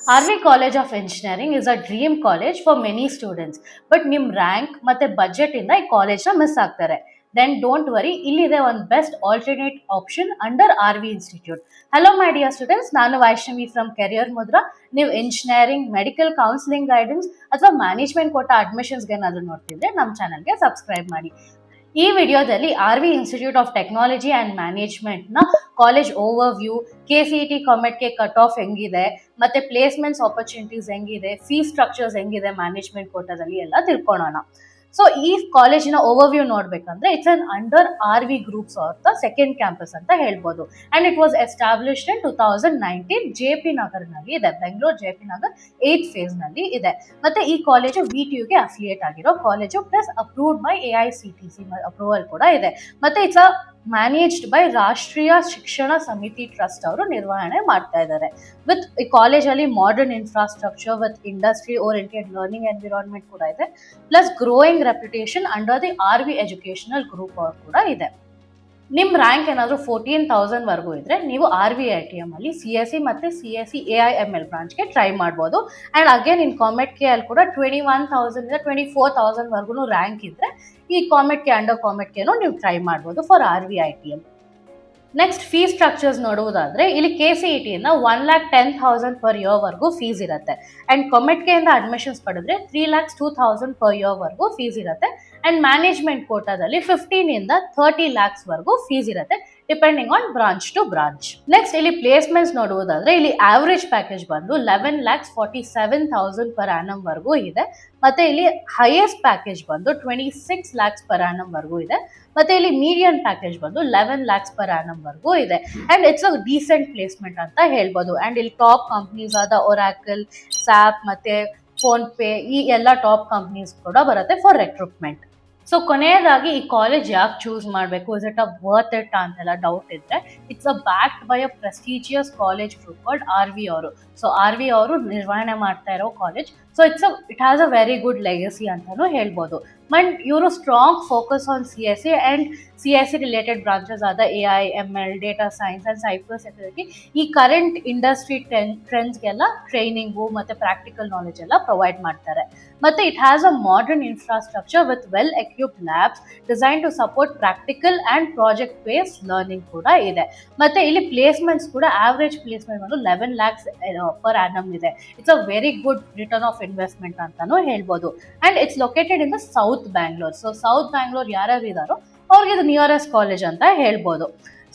RV College of Engineering is a dream college for many students. But ನಿಮ್ಮ rank ಮತ್ತೆ budget ಇಂದ ಈ ಕಾಲೇಜ್ನ ಮಿಸ್ ಆಗ್ತಾರೆ. ದೆನ್ ಡೋಂಟ್ ವರಿ, ಇಲ್ಲಿದೆ ಒಂದು best alternate option under RV institute. Hello my dear students, ನಾನು Vaishnavi from career Mudra. ನೀವು ಇಂಜಿನಿಯರಿಂಗ್, ಮೆಡಿಕಲ್, ಕೌನ್ಸಿಲಿಂಗ್ ಗೈಡೆನ್ಸ್ ಅಥವಾ ಮ್ಯಾನೇಜ್ಮೆಂಟ್ ಕೋಟ ಅಡ್ಮಿಷನ್ಸ್ಗೆ ಏನಾದರೂ ನೋಡ್ತಿದ್ರೆ ನಮ್ಮ ಚಾನಲ್ಗೆ ಸಬ್ಸ್ಕ್ರೈಬ್ ಮಾಡಿ. ಈ ವಿಡಿಯೋದಲ್ಲಿ RV institute of technology and ಮ್ಯಾನೇಜ್ಮೆಂಟ್ನ ಕಾಲೇಜ್ ಓವರ್ ವ್ಯೂ, KCET ಕಾಮೆಟ್ಗೆ ಕಟ್ ಆಫ್ ಹೆಂಗಿದೆ, ಮತ್ತೆ ಪ್ಲೇಸ್ಮೆಂಟ್ಸ್ ಆಪರ್ಚುನಿಟೀಸ್ ಹೆಂಗಿದೆ, ಫೀಸ್ ಸ್ಟ್ರಕ್ಚರ್ಸ್ ಹೆಂಗಿದೆ ಮ್ಯಾನೇಜ್ಮೆಂಟ್ ಕೋಟಾದಲ್ಲಿ ಎಲ್ಲ ತಿಳ್ಕೊಳ್ಳೋಣ. ಸೊ ಈ ಕಾಲೇಜಿನ ಓವರ್ವ್ಯೂ ನೋಡ್ಬೇಕಂದ್ರೆ it's an under RV groups of the second campus ಅಂತ ಹೇಳ್ಬೋದು. And it was established in 2019 JP ನಗರ್ನಲ್ಲಿ ಇದೆ. Bengaluru JP Nagar 8th face ನಲ್ಲಿ ಇದೆ. ಮತ್ತೆ ಈ ಕಾಲೇಜು VTUಗೆ ಅಫಿಲಿಯೇಟ್ ಆಗಿರೋ college, plus approved by AICTC approval ಕೂಡ ಇದೆ. ಮತ್ತೆ ಇಟ್ಸ್ ಅ ಮ್ಯಾನೇಜ್ಡ್ ಬೈ ರಾಷ್ಟ್ರೀಯ ಶಿಕ್ಷಣ ಸಮಿತಿ ಟ್ರಸ್ಟ್ ಅವರು ನಿರ್ವಹಣೆ ಮಾಡ್ತಾ ಇದ್ದಾರೆ. ವಿತ್ ಈ ಕಾಲೇಜಲ್ಲಿ modern infrastructure with industry oriented learning environment ಕೂಡ ಇದೆ. Plus growing reputation under the RV educational group ಅವರು ಕೂಡ ಇದೆ. ನಿಮ್ಮ ರ್ಯಾಂಕ್ ಏನಾದರೂ 14,000 ವರೆಗೂ ಇದ್ರೆ ನೀವು RVITM ಅಲ್ಲಿ CSE ಮತ್ತು CSE AIML ಬ್ರಾಂಚ್ಗೆ ಟ್ರೈ ಮಾಡ್ಬೋದು. ಆ್ಯಂಡ್ ಅಗೇನ್ ಇನ್ ಕಾಮೆಟ್ಗೆ ಅಲ್ಲಿ ಕೂಡ 21,000 ಇಂದ 24,000 ವರೆಗೂ ರ್ಯಾಂಕ್ ಇದ್ರೆ ಈ ಕಾಮೆಟ್ಗೆ ಅಂಡರ್ ಕಾಮೆಟ್ಗೆನೂ ನೀವು ಟ್ರೈ ಮಾಡ್ಬೋದು for RVITM. Next fees structures ನೋಡುವುದಾದ್ರೆ ಇಲ್ಲಿ KCET ಇಂದ 1,10,000 ಪರ್ ಇಯರ್ ವರೆಗೂ ಫೀಸ್ ಇರುತ್ತೆ. ಅಂಡ್ ಕಾಮೆಟ್ಗೆಯಿಂದ ಅಡ್ಮಿಷನ್ಸ್ ಪಡೆದ್ರೆ 3,02,000 ಪರ್ ಇಯರ್ ವರೆಗೂ ಫೀಸ್ ಇರುತ್ತೆ. ಅಂಡ್ ಮ್ಯಾನೇಜ್ಮೆಂಟ್ ಕೋಟಾದಲ್ಲಿ 15 ಇಂದ 30 lakhs ವರೆಗೂ ಫೀಸ್ ಇರುತ್ತೆ, depending on branch to branch. Next ಇಲ್ಲಿ ಪ್ಲೇಸ್ಮೆಂಟ್ಸ್ ನೋಡುವುದಾದ್ರೆ ಇಲ್ಲಿ ಆವರೇಜ್ ಪ್ಯಾಕೇಜ್ ಬಂದು 11,47,000 ಪರ್ ಆನಮ್ ವರೆಗೂ ಇದೆ. ಮತ್ತೆ ಇಲ್ಲಿ ಹೈಯೆಸ್ಟ್ ಪ್ಯಾಕೇಜ್ ಬಂದು 26 lakhs ಪರ್ ಆನಮ್ ವರೆಗೂ ಇದೆ. ಮತ್ತೆ ಇಲ್ಲಿ ಮೀಡಿಯನ್ ಪ್ಯಾಕೇಜ್ ಬಂದು 11 lakhs ಪರ್ ಆನಮ್ ವರೆಗೂ ಇದೆ. And it's a decent placement ಅಂತ ಹೇಳ್ಬೋದು. ಅಂಡ್ ಇಲ್ಲಿ ಟಾಪ್ ಕಂಪ್ನೀಸ್ ಆದ ಒರಾಕಲ್, SAP ಮತ್ತೆ ಫೋನ್ಪೇ, ಈ ಎಲ್ಲ ಟಾಪ್ ಕಂಪ್ನೀಸ್ ಕೂಡ ಬರುತ್ತೆ ಫಾರ್ ರಿಕ್ರೂಟ್ಮೆಂಟ್. ಸೊ ಕೊನೆಯದಾಗಿ ಈ ಕಾಲೇಜ್ ಯಾಕೆ ಚೂಸ್ ಮಾಡಬೇಕು, is it a worth it ಅಂತೆಲ್ಲ ಡೌಟ್ ಇದ್ರೆ, it's a backed by a prestigious college group called RV ಅವರು. ಸೊ RV ಅವರು ನಿರ್ವಹಣೆ ಮಾಡ್ತಾ ಇರೋ college. So it has a very good legacy ಅಂತಾನು ಹೇಳ್ಬೋದು. ಅಂಡ್ ಇವರು strong focus on CSE and CSE related branches ಆದ AI, ML, data science and cyber security, ಈ ಕರೆಂಟ್ ಇಂಡಸ್ಟ್ರಿ ಟ್ರೆಂಡ್ಸ್ಗೆಲ್ಲ ಟ್ರೈನಿಂಗು ಮತ್ತು ಪ್ರಾಕ್ಟಿಕಲ್ ನಾಲೆಜ್ ಎಲ್ಲ ಪ್ರೊವೈಡ್ ಮಾಡ್ತಾರೆ. ಮತ್ತು it has a modern infrastructure with well equipped labs design to support practical and project based learning ಕೂಡ ಇದೆ. ಮತ್ತು ಇಲ್ಲಿ ಪ್ಲೇಸ್ಮೆಂಟ್ಸ್ ಕೂಡ ಆವ್ರೇಜ್ ಪ್ಲೇಸ್ಮೆಂಟ್ ಬಂದು 11 lakhs ಪರ್ ಆನಮ್ ಇದೆ. It's a very good return of investment ಅಂತಾನು ಹೇಳ್ಬೋದು. And it's located in the south Bangalore. So south Bangalore ಯಾರ್ಯಾರು ಇದ್ದಾರೋ ಅವ್ರಿಗೆ ಇದು ನಿಯರೆಸ್ಟ್ ಕಾಲೇಜ್ ಅಂತ ಹೇಳ್ಬೋದು.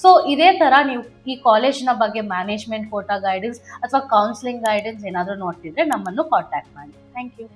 ಸೊ ಇದೇ ಥರ ನೀವು ಈ ಕಾಲೇಜಿನ ಬಗ್ಗೆ ಮ್ಯಾನೇಜ್ಮೆಂಟ್ ಕೋಟಾ ಗೈಡೆನ್ಸ್ ಅಥವಾ ಕೌನ್ಸಿಲಿಂಗ್ ಗೈಡೆನ್ಸ್ ಏನಾದರೂ ನೋಡ್ತಿದ್ರೆ ನಮ್ಮನ್ನು ಕಾಂಟ್ಯಾಕ್ಟ್ ಮಾಡಿ. Thank you.